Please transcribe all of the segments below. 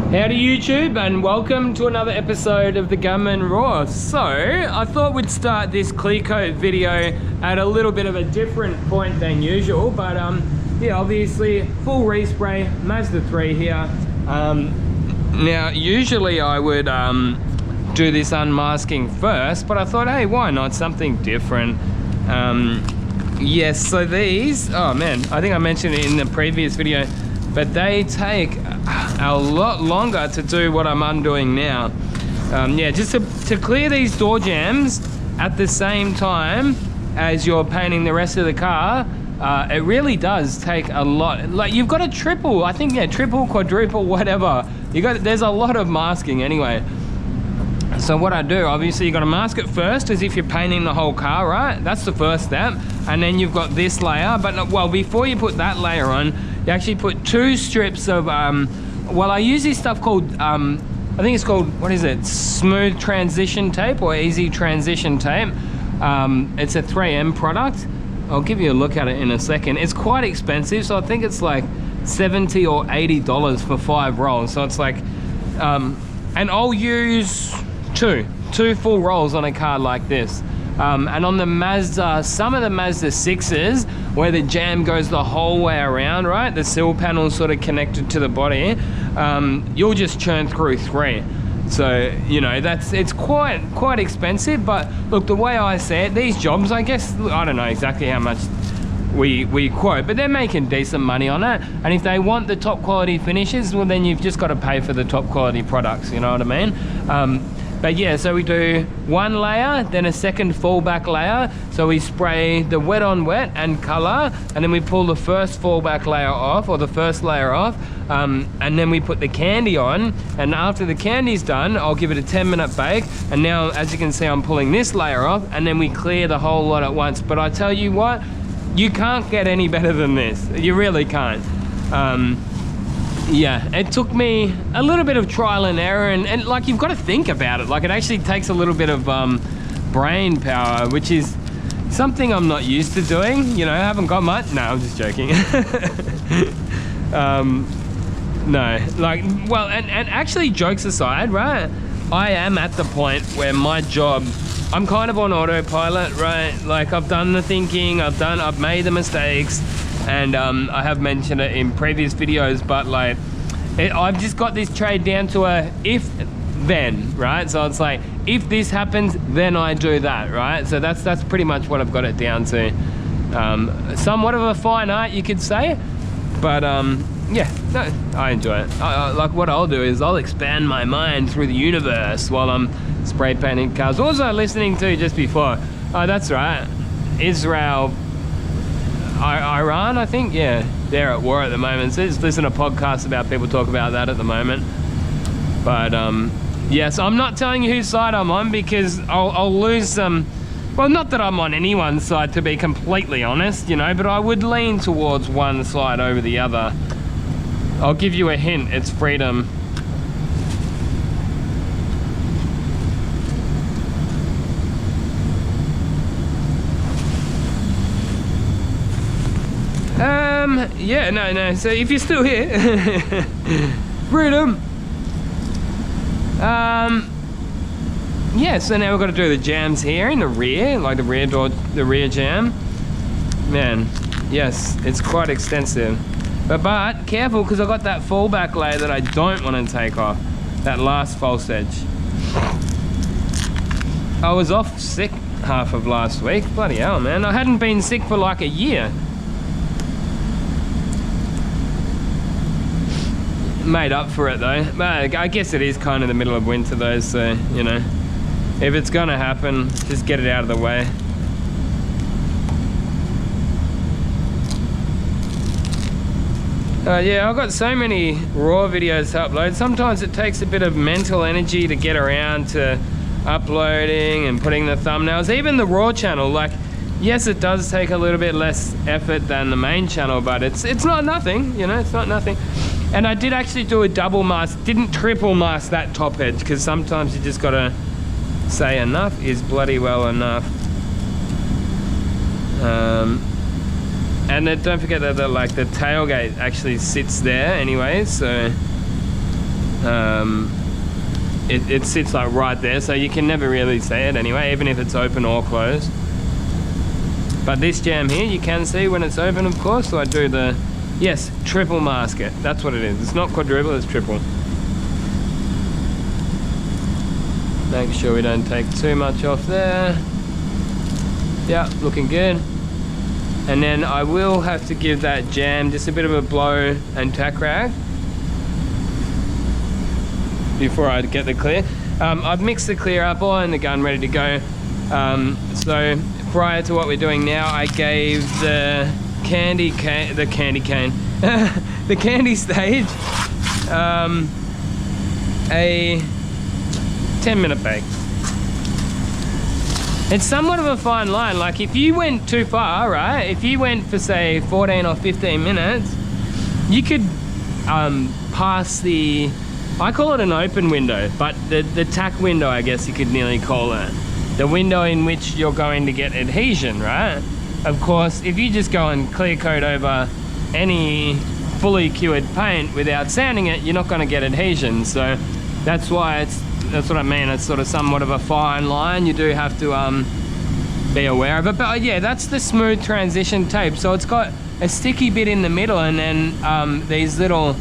Howdy YouTube, and welcome to another episode of the Gunman Raw. So I thought we'd start this clear coat video at a little bit of a different point than usual, but yeah, obviously full respray, Mazda 3 here. Now usually I would do this unmasking first, but I thought, hey, why not something different? Yes, so these, oh man, I think I mentioned it in the previous video, but they take a lot longer to do what I'm undoing now. Yeah, just to clear these door jambs at the same time as you're painting the rest of the car, it really does take a lot. Like, you've got to triple, I think, yeah, triple, quadruple, whatever. There's a lot of masking anyway. So what I do, obviously you got to mask it first as if you're painting the whole car, right? That's the first step. And then you've got this layer, but well, before you put that layer on, you actually put two strips of, well, I use this stuff called, I think it's called, what is it? Smooth transition tape or easy transition tape. It's a 3M product. I'll give you a look at it in a second. It's quite expensive, so I think it's like $70 or $80 for 5 rolls. So it's like, and I'll use two full rolls on a car like this. And on the Mazda, some of the Mazda 6s, where the jam goes the whole way around, right? The sill panel's sort of connected to the body, you'll just churn through 3. So, you know, it's quite expensive, but look, the way I see it, these jobs, I guess, I don't know exactly how much we quote, but they're making decent money on it. And if they want the top quality finishes, well, then you've just got to pay for the top quality products, you know what I mean? But yeah, so we do one layer, then a second fallback layer. So we spray the wet on wet and color, and then we pull the first fallback layer off, or the first layer off, and then we put the candy on. And after the candy's done, I'll give it a 10-minute bake. And now, as you can see, I'm pulling this layer off, and then we clear the whole lot at once. But I tell you what, you can't get any better than this. You really can't. Yeah, it took me a little bit of trial and error, and like, you've got to think about it. Like, it actually takes a little bit of brain power, which is something I'm not used to doing. You know, I haven't got much. No, I'm just joking. No, like, well, and actually, jokes aside, right? I am at the point where my job, I'm kind of on autopilot, right? Like, I've done the thinking, I've made the mistakes. And I have mentioned it in previous videos, but like, I've just got this trade down to a if then, right? So it's like, if this happens, then I do that, right? So that's pretty much what I've got it down to. Somewhat of a fine art, you could say, but yeah, no, I enjoy it. Like, what I'll do is I'll expand my mind through the universe while I'm spray painting cars. What was I listening to just before? Oh, that's right, Israel, Iran, I think, yeah, they're at war at the moment. So just listen to podcasts about people talk about that at the moment. But yes, I'm not telling you whose side I'm on, because I'll lose some. Well, not that I'm on anyone's side, to be completely honest, you know, but I would lean towards one side over the other. I'll give you a hint, it's freedom. Yeah, no, so if you're still here, freedom. Yeah, so now we've got to do the jams here in the rear, like the rear door, the rear jam. Man, yes, it's quite extensive. But careful, because I've got that fallback layer that I don't want to take off, that last false edge. I was off sick half of last week, bloody hell, man. I hadn't been sick for like a year. Made up for it though, but I guess it is kind of the middle of winter though, so you know, if it's gonna happen, just get it out of the way. Yeah, I've got so many raw videos to upload. Sometimes it takes a bit of mental energy to get around to uploading and putting the thumbnails. Even the raw channel, like, yes, it does take a little bit less effort than the main channel, but it's not nothing, you know, it's not nothing. And I did actually do a double mask, didn't triple mask that top edge, because sometimes you just gotta say enough is bloody well enough. And then don't forget that like the tailgate actually sits there anyway, so It sits like right there, so you can never really see it anyway, even if it's open or closed. But this jam here, you can see when it's open, of course. So I do the, yes, triple mask it. That's what it is. It's not quadruple, it's triple. Make sure we don't take too much off there. Yeah, looking good. And then I will have to give that jam just a bit of a blow and tack rag before I get the clear. I've mixed the clear up all in the gun ready to go. So prior to what we're doing now, I gave the candy stage a 10-minute bake. It's somewhat of a fine line. Like if you went too far, right? If you went for say 14 or 15 minutes, you could pass the, I call it an open window, but the tack window, I guess you could nearly call it. The window in which you're going to get adhesion, right? Of course, if you just go and clear coat over any fully cured paint without sanding it, you're not going to get adhesion. So that's why that's what I mean. It's sort of somewhat of a fine line. You do have to be aware of it. But yeah, that's the smooth transition tape. So it's got a sticky bit in the middle and then these little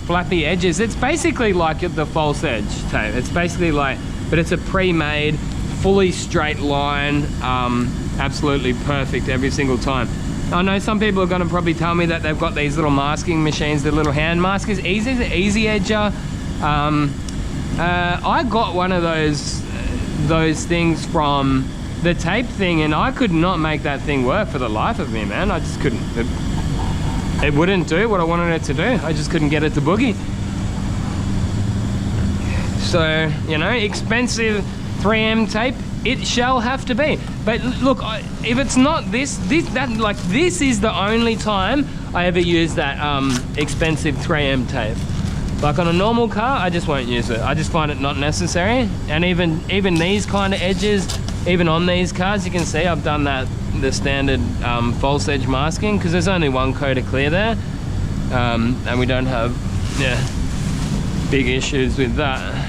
flappy edges. It's basically like the false edge tape. It's basically like, but it's a pre-made, fully straight line, absolutely perfect every single time. I know some people are going to probably tell me that they've got these little masking machines, the little hand maskers, easy edger. I got one of those things from the tape thing, and I could not make that thing work for the life of me, man. I just couldn't. It wouldn't do what I wanted it to do. I just couldn't get it to boogie. So, you know, expensive 3M tape, it shall have to be. But look, if it's not this is the only time I ever use that expensive 3M tape. Like on a normal car, I just won't use it. I just find it not necessary. And even these kind of edges, even on these cars, you can see I've done the standard false edge masking because there's only one coat of clear there, and we don't have big issues with that.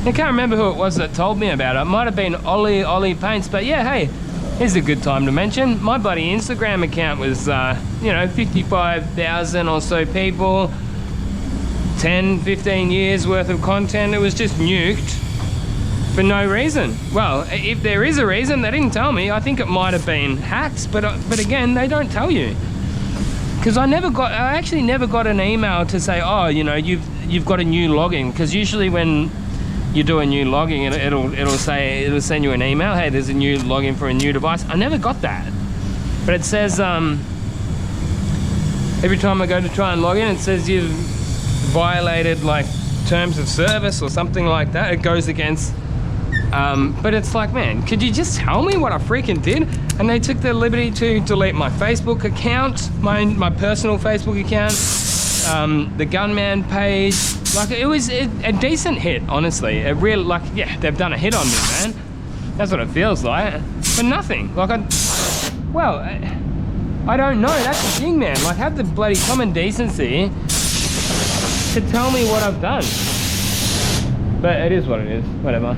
I can't remember who it was that told me about it. It might have been Ollie Paints, but yeah, hey, here's a good time to mention. My buddy Instagram account was, 55,000 or so people, 10, 15 years worth of content. It was just nuked for no reason. Well, if there is a reason, they didn't tell me. I think it might have been hacks, but again, they don't tell you. Because I actually never got an email to say, oh, you know, you've got a new login. Because usually when you do a new login, it'll send you an email, hey, there's a new login for a new device. I never got that. But it says, every time I go to try and log in, it says you've violated like terms of service or something like that. It goes against, but it's like, man, could you just tell me what I freaking did? And they took the liberty to delete my Facebook account, my personal Facebook account, the Gunman page. Like, it was a decent hit, honestly. It really, like, yeah, they've done a hit on me, man. That's what it feels like. But nothing. Like, I don't know. That's the thing, man. Like, have the bloody common decency to tell me what I've done. But it is what it is. Whatever.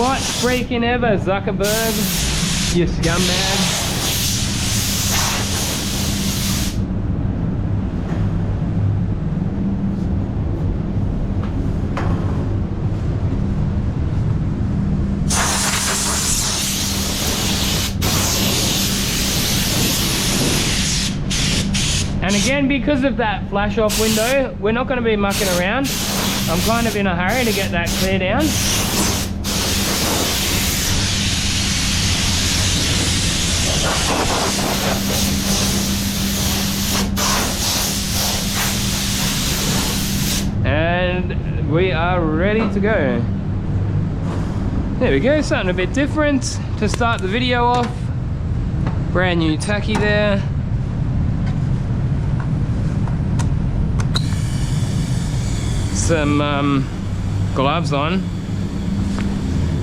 What freaking ever, Zuckerberg? You scumbag. And again, because of that flash off window, we're not going to be mucking around. I'm kind of in a hurry to get that clear down. And we are ready to go. There we go, something a bit different to start the video off. Brand new tacky there. Some gloves on.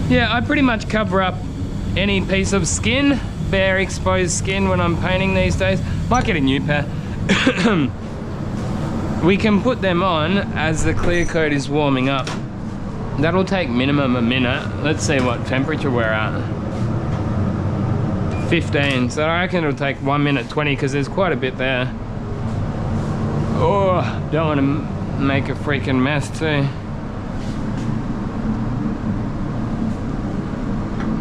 Yeah, I pretty much cover up any piece of skin bare exposed skin when I'm painting these days. Might get a new pair. We can put them on as the clear coat is warming up. That'll take minimum a minute. Let's see what temperature we're at. 15, so I reckon it'll take 1 minute 20 because there's quite a bit there. Oh, don't want to make a freaking mess too.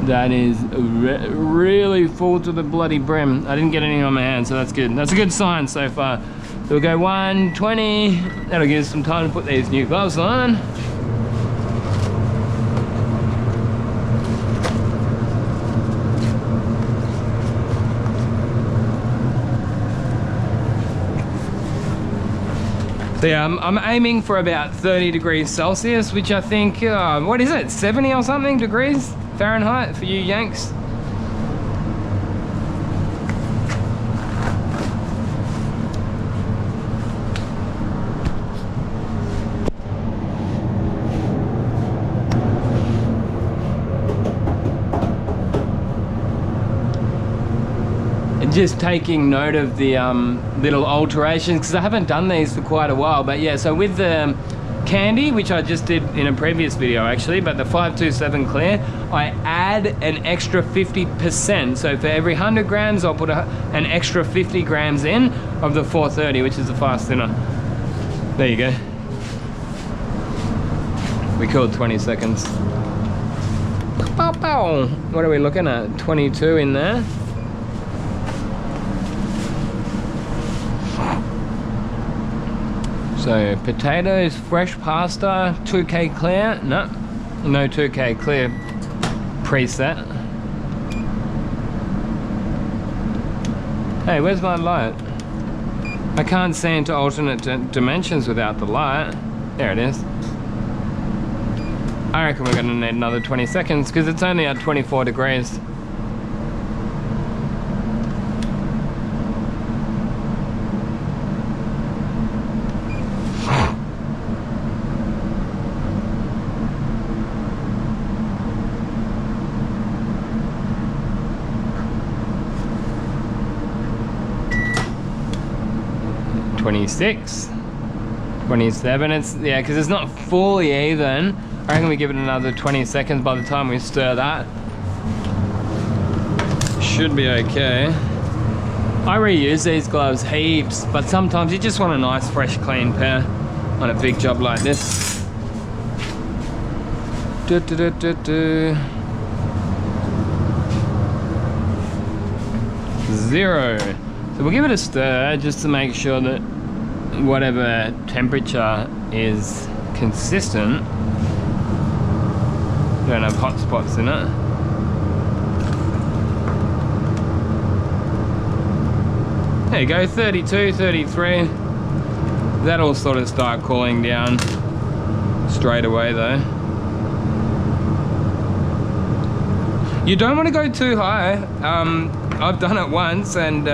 That is really full to the bloody brim. I didn't get anything on my hand, so that's good. That's a good sign so far. So we'll go 120. That'll give us some time to put these new gloves on. So yeah, I'm aiming for about 30 degrees Celsius, which I think, what is it, 70 or something degrees Fahrenheit for you Yanks? Just taking note of the little alterations because I haven't done these for quite a while. But yeah, so with the candy, which I just did in a previous video actually, but the 527 clear, I add an extra 50%. So for every 100 grams, I'll put an extra 50 grams in of the 430, which is the fast thinner. There you go. We called 20 seconds. What are we looking at? 22 in there. So potatoes, fresh pasta, 2K clear. No 2K clear preset. Hey, where's my light? I can't see into alternate dimensions without the light. There it is. I reckon we're gonna need another 20 seconds because it's only at 24 degrees. Twenty-six, 27, it's, yeah, because it's not fully even. I reckon we give it another 20 seconds by the time we stir that. Should be okay. I reuse these gloves heaps, but sometimes you just want a nice, fresh, clean pair on a big job like this. 0. So we'll give it a stir just to make sure that whatever temperature is consistent. Don't have hot spots in it. There you go, 32, 33. That'll sort of start cooling down straight away though. You don't want to go too high. I've done it once and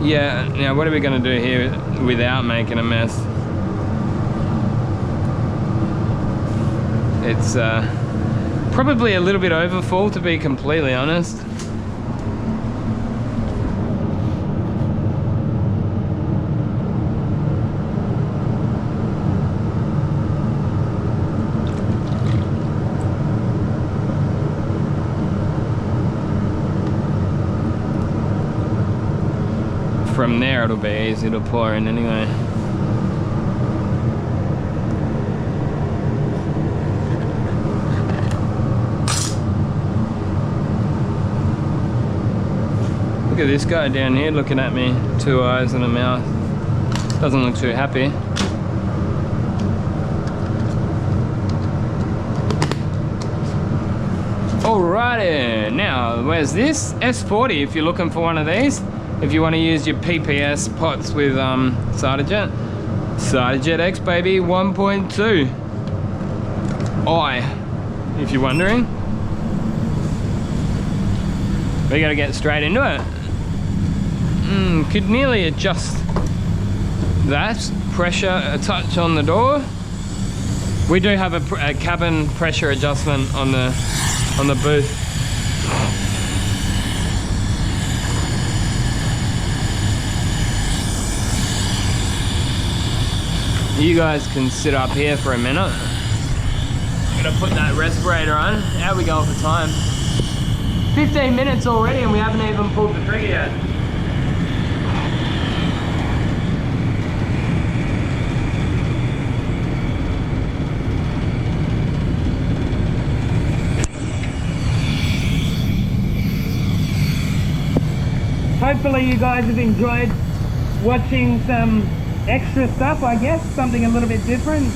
yeah, now what are we going to do here without making a mess? It's probably a little bit over full, to be completely honest. From there it'll be easy to pour in anyway. Look at this guy down here looking at me, 2 eyes and a mouth. Doesn't look too happy. Alrighty, now where's this? S40 if you're looking for one of these. If you want to use your PPS pots with Sardajet. Sardajet X baby 1.2. If you're wondering. We gotta get straight into it. Could nearly adjust that pressure a touch on the door. We do have a cabin pressure adjustment on the booth. You guys can sit up here for a minute. I'm gonna put that respirator on. How we going for time? 15 minutes already and we haven't even pulled the trigger yet. Hopefully you guys have enjoyed watching some extra stuff, I guess, something a little bit different.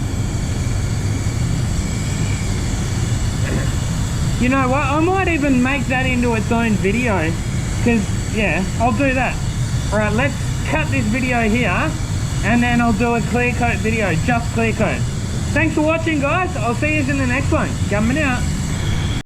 You know what, I might even make that into its own video, because yeah, I'll do that. Alright, let's cut this video here and then I'll do a clear coat video, just clear coat. Thanks for watching guys, I'll see you in the next one. Gunman out.